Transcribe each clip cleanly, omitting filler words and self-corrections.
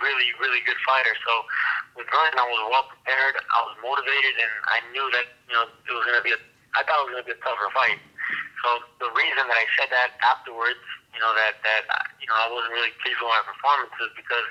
really good fighter. So with running, I was well prepared. I was motivated, and I knew that it was going to be I thought it was going to be a tougher fight. So the reason that I said that afterwards, that I wasn't really pleased with my performance is because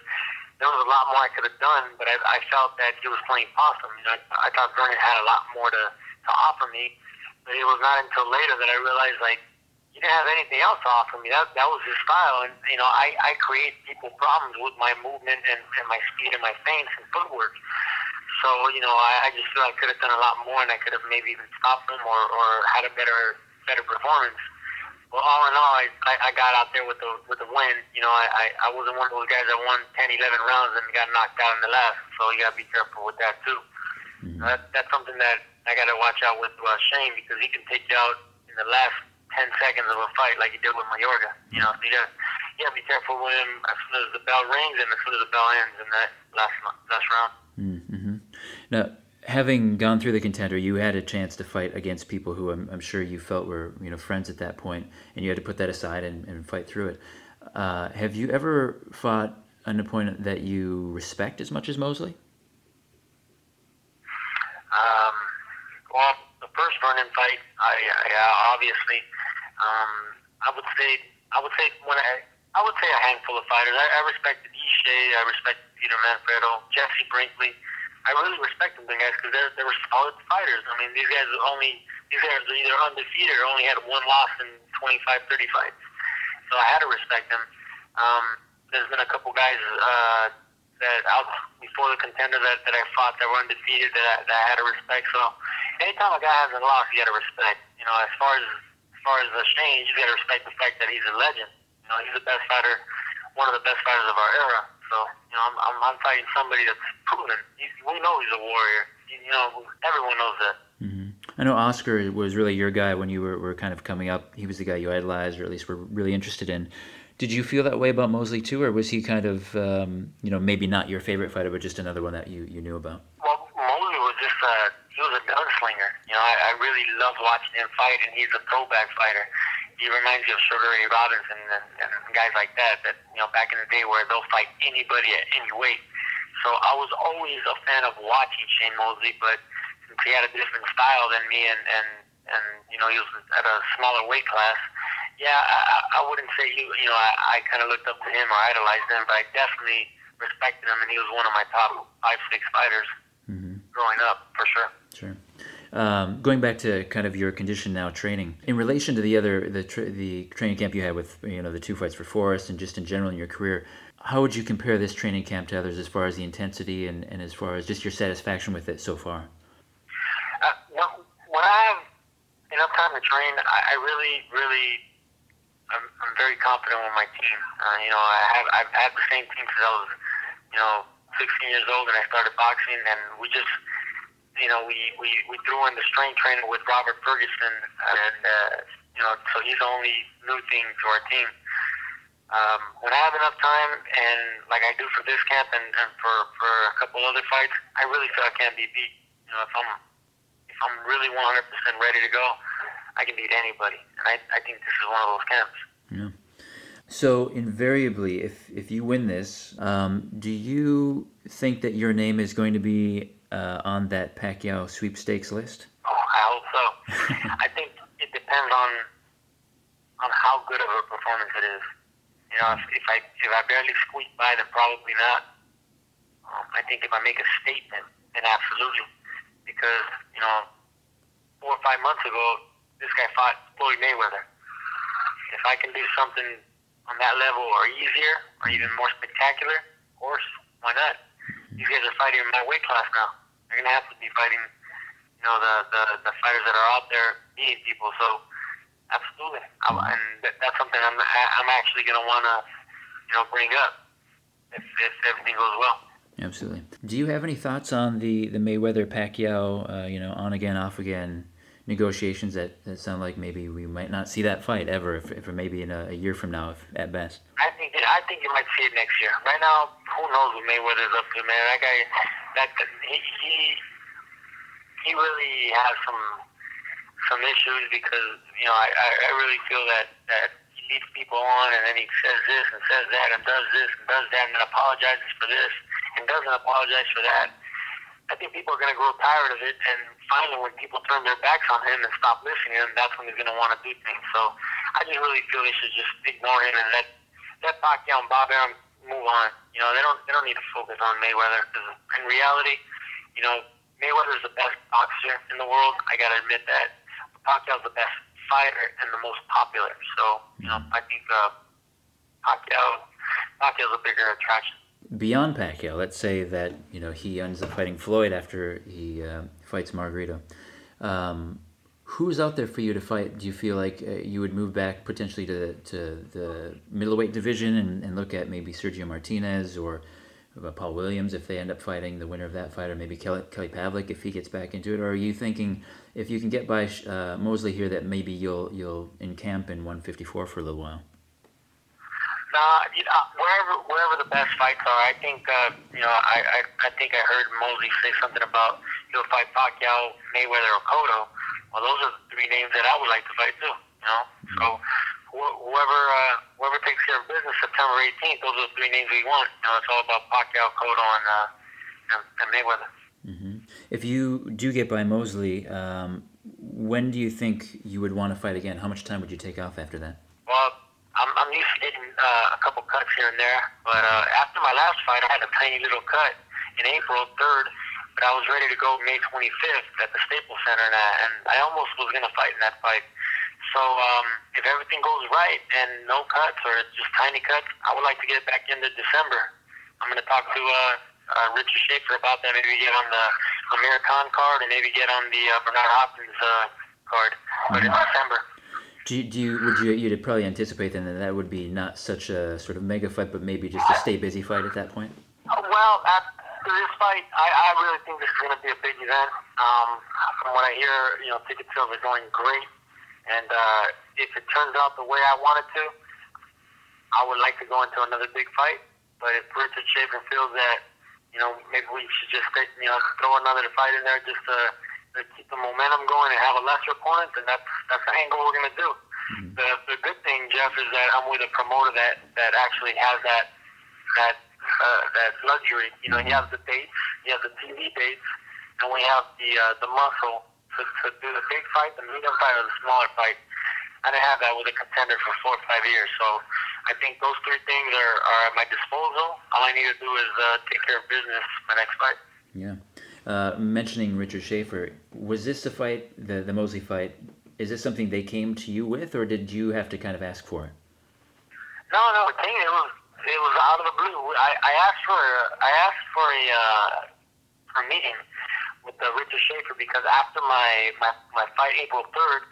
there was a lot more I could have done, but I felt that he was playing possum. I thought Vernon had a lot more to offer me, but it was not until later that I realized, like, he didn't have anything else to offer me. That was his style, and I create people problems with my movement and my speed and my feints and footwork. So I just feel I could have done a lot more, and I could have maybe even stopped him or had a better performance. Well, all in all, I got out there with the win. I wasn't one of those guys that won 10, 11 rounds and got knocked out in the last. So you got to be careful with that too. Mm-hmm. That's something that I got to watch out with Shane, because he can take you out in the last 10 seconds of a fight like he did with Mayorga. So you got to be careful with him as soon as the bell rings and as soon as the bell ends in that last round. Mm-hmm. Now, having gone through the Contender, you had a chance to fight against people who I'm sure you felt were friends at that point, and you had to put that aside and fight through it. Have you ever fought an opponent that you respect as much as Mosley? Well, the first Vernon fight, I obviously, I would say a handful of fighters. I respected Ishe, I respected Peter Manfredo, Jesse Brinkley. I really respect them guys because they were solid fighters. I mean, these guys are either undefeated or only had one loss in 25, 30 fights. So I had to respect them. There's been a couple guys that out before the Contender that I fought that were undefeated that I had to respect. So anytime a guy hasn't lost, you got to respect. As far as Shane, you got to respect the fact that he's a legend. He's the best fighter, one of the best fighters of our era. So I'm fighting somebody that's proven. We know he's a warrior. Everyone knows that. Mm-hmm. I know Oscar was really your guy when you were kind of coming up. He was the guy you idolized, or at least were really interested in. Did you feel that way about Mosley too, or was he kind of maybe not your favorite fighter, but just another one that you knew about? Well, Mosley was just he was a gunslinger. I really loved watching him fight, and he's a throwback fighter. He reminds you of Sugar Ray Robinson and guys like that back in the day where they'll fight anybody at any weight. So I was always a fan of watching Shane Mosley, but since he had a different style than me and he was at a smaller weight class, I wouldn't say I kind of looked up to him or idolized him, but I definitely respected him, and he was one of my top 5-6 fighters growing up, for sure. Sure. Going back to kind of your condition now, training in relation to the training camp you had with the 2 fights for Forrest and just in general in your career, how would you compare this training camp to others as far as the intensity and as far as just your satisfaction with it so far? When I have enough time to train, I'm very confident with my team. I've had the same team since I was 16 years old, and I started boxing, and we just we threw in the strength training with Robert Ferguson, and so he's the only new thing to our team. When I have enough time, and like I do for this camp and for a couple other fights, I really feel I can't be beat. If I'm really 100% ready to go, I can beat anybody, and I think this is one of those camps. Yeah. So invariably, if you win this, do you think that your name is going to be on that Pacquiao sweepstakes list? Oh, I hope so. I think it depends on how good of a performance it is. If I barely squeak by, then probably not. I think if I make a statement, then absolutely. Because 4 or 5 months ago, this guy fought Floyd Mayweather. If I can do something on that level or easier or even more spectacular, of course, why not? These guys are fighting in my weight class now. They're going to have to be fighting, the fighters that are out there beating people. So, absolutely. That's something I'm actually going to want to, bring up if everything goes well. Absolutely. Do you have any thoughts on the Mayweather-Pacquiao, on again, off again negotiations that sound like maybe we might not see that fight ever, if maybe in a year from now, at best? I think you might see it next year. Right now, who knows what Mayweather's up to, man? That guy, he really has some issues because I really feel that he leads people on, and then he says this and says that and does this and does that and then apologizes for this and doesn't apologize for that. I think people are going to grow tired of it, and finally when people turn their backs on him and stop listening to him, that's when he's going to want to do things. So I just really feel they should just ignore him and let Pacquiao and Bob Arum move on. You know, they don't need to focus on Mayweather, because in reality, you know, Mayweather's the best boxer in the world. I got to admit that. Pacquiao's the best fighter and the most popular. So, you know, I think Pacquiao's a bigger attraction. Beyond Pacquiao, let's say that, you know, he ends up fighting Floyd after he fights Margarito. Who's out there for you to fight? Do you feel like you would move back potentially to the middleweight division and look at maybe Sergio Martinez or Paul Williams if they end up fighting the winner of that fight, or maybe Kelly Pavlik if he gets back into it? Or are you thinking if you can get by Mosley here that maybe you'll encamp in 154 for a little while? You know, wherever the best fights are, I think you know, I think I heard Mosley say something about he'll fight Pacquiao, Mayweather, or Cotto. Well, those are the three names that I would like to fight too. You know, so whoever takes care of business September 18th, those are the three names we want. You know, it's all about Pacquiao, Cotto, and Mayweather. Mm-hmm. If you do get by Mosley, when do you think you would want to fight again? How much time would you take off after that? Well, I'm used to getting a couple cuts here and there, but after my last fight, I had a tiny little cut in April 3rd, but I was ready to go May 25th at the Staples Center, and I almost was going to fight in that fight. So if everything goes right and no cuts or just tiny cuts, I would like to get back into December. I'm going to talk to Richard Schaefer about that, maybe get on the Amir Khan card and maybe get on the Bernard Hopkins card, but in December. You'd probably anticipate then that would be not such a sort of mega fight, but maybe just a stay busy fight at that point? Well, after this fight, I really think this is going to be a big event. From what I hear, you know, ticket sales are going great, and if it turns out the way I want it to, I would like to go into another big fight. But if Richard Schaefer feels that, you know, maybe we should just, you know, throw another fight in there just to keep the momentum going and have a lesser opponent, and that's the angle we're going to do. Mm-hmm. The good thing, Jeff, is that I'm with a promoter that actually has that luxury. You know, he has the dates, he has the TV dates, and we have the muscle to do the big fight, the medium fight, or the smaller fight. I didn't have that with a contender for 4 or 5 years, so I think those three things are at my disposal. All I need to do is take care of business my next fight. Yeah. Mentioning Richard Schaefer, was this the fight, the Mosley fight, is this something they came to you with, or did you have to kind of ask for it? No, it was out of the blue. I asked for a meeting with Richard Schaefer because after my fight April 3rd,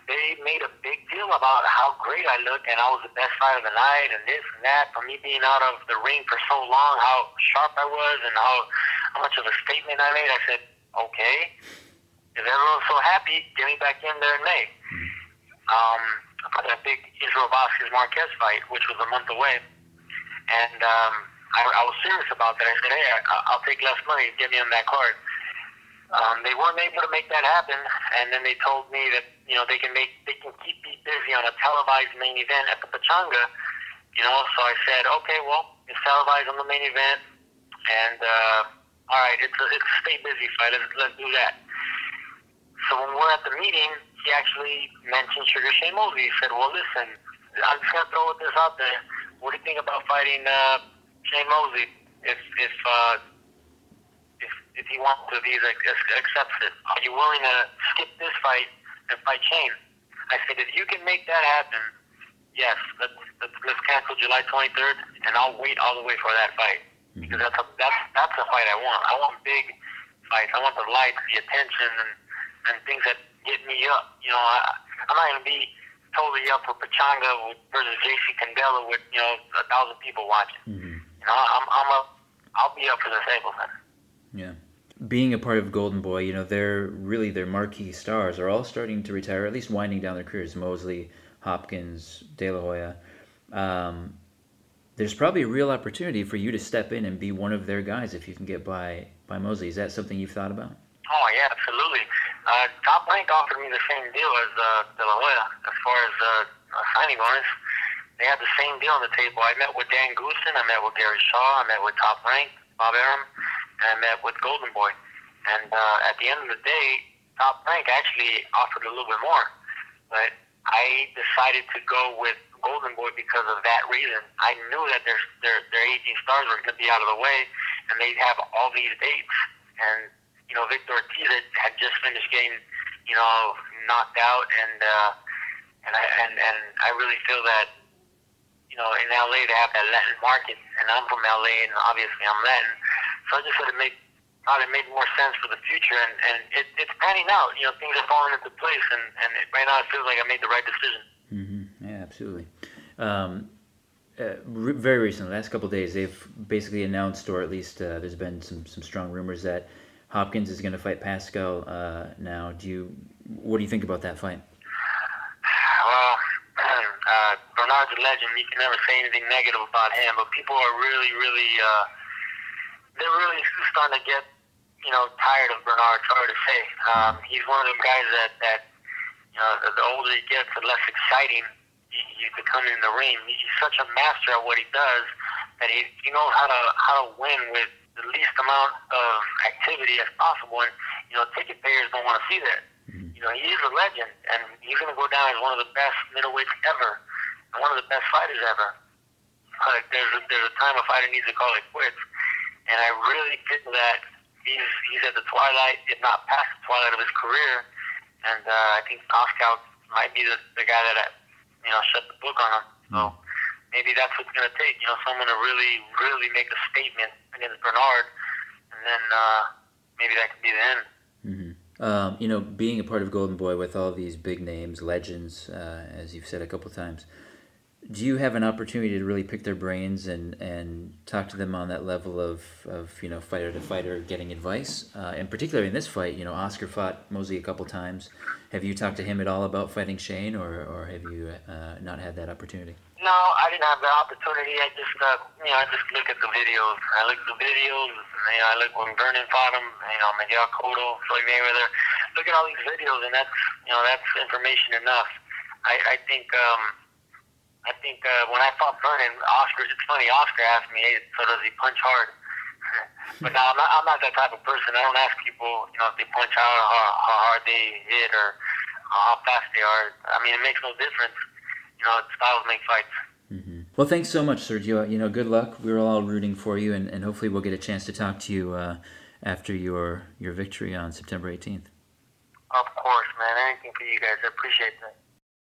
they made a big deal about how great I looked and I was the best fighter of the night and this and that. For me being out of the ring for so long, how sharp I was and how much of a statement I made. I said, okay, if everyone's so happy, get me back in there in May. For that big Israel Vasquez-Marquez fight, which was a month away. And I was serious about that. I said, hey, I'll take less money, get me on that card. They weren't able to make that happen, and then they told me that, you know, they can keep me busy on a televised main event at the Pachanga, you know. So I said, okay, well, it's televised on the main event, and all right, it's a stay busy fight. Let's do that. So when we're at the meeting, he actually mentioned Sugar Shane Mosley. He said, well, listen, I'm just gonna throw this out there. What do you think about fighting Shane Mosley if he wants to, if he accepts it? Are you willing to skip this fight and fight Shane? I said, if you can make that happen, yes, let's cancel July 23rd, and I'll wait all the way for that fight. Because that's a fight I want. I want big fights. I want the lights, the attention, and things that get me up. You know, I'm not gonna be totally up for Pachanga versus JC Candela with, you know, 1,000 people watching. Mm-hmm. You know, I'll be up for the Staples Center. Yeah. Being a part of Golden Boy, you know, their marquee stars are all starting to retire, at least winding down their careers. Mosley, Hopkins, De La Hoya. There's probably a real opportunity for you to step in and be one of their guys if you can get by Mosley. Is that something you've thought about? Oh, yeah, absolutely. Top Rank offered me the same deal as De La Hoya as far as a signing bonus. they had the same deal on the table. I met with Dan Goosen, I met with Gary Shaw, I met with Top Rank, Bob Arum, and I met with Golden Boy. And at the end of the day, Top Rank actually offered a little bit more. But I decided to go with Golden Boy because of that reason. I knew that their 18 stars were going to be out of the way, and they'd have all these dates. And, you know, Victor Ortiz had just finished getting, you know, knocked out, and I really feel that, you know, in LA they have that Latin market, and I'm from LA, and obviously I'm Latin, so I just thought it made more sense for the future, and it's panning out. You know, things are falling into place, and right now it feels like I made the right decision. Mm-hmm. Yeah, absolutely. Very recently, the last couple of days, they've basically announced, or at least there's been some strong rumors that Hopkins is going to fight Pascal now. What do you think about that fight? Well, Bernard's a legend. You can never say anything negative about him, but people are really, they're really starting to get, you know, tired of Bernard. It's hard to say. He's one of them guys that you know, the older he gets, the less exciting he's becoming in the ring. He's such a master at what he does that he knows how to win with the least amount of activity as possible. And, you know, ticket payers don't want to see that. You know, he is a legend, and he's going to go down as one of the best middleweights ever, and one of the best fighters ever. But there's a time a fighter needs to call it quits, and I really feel that he's at the twilight, if not past the twilight of his career, and I think Pascal might be the guy that, you know, shut the book on him. So maybe that's what's going to take, you know, someone to really make a statement against Bernard, and then maybe that could be the end. You know, being a part of Golden Boy with all these big names, legends, as you've said a couple times, do you have an opportunity to really pick their brains and talk to them on that level of you know, fighter to fighter, getting advice? And particularly in this fight, you know, Oscar fought Mosley a couple times. Have you talked to him at all about fighting Shane, or have you not had that opportunity? No, I didn't have that opportunity. I just, you know, I just look at the videos. I look at the videos. You know, I look when Vernon fought him. You know, Miguel Cotto, Floyd Mayweather. Look at all these videos, and that's, you know, that's information enough. I think when I fought Vernon, Oscar. It's funny. Oscar asked me, "Hey, so does he punch hard?" But no, I'm not that type of person. I don't ask people, you know, if they punch hard, or how hard they hit, or how fast they are. I mean, it makes no difference. You know, styles make fights. Well, thanks so much, Sergio. You know, good luck. We're all rooting for you, and hopefully we'll get a chance to talk to you after your victory on September 18th. Of course, man. Anything for you guys. I appreciate that.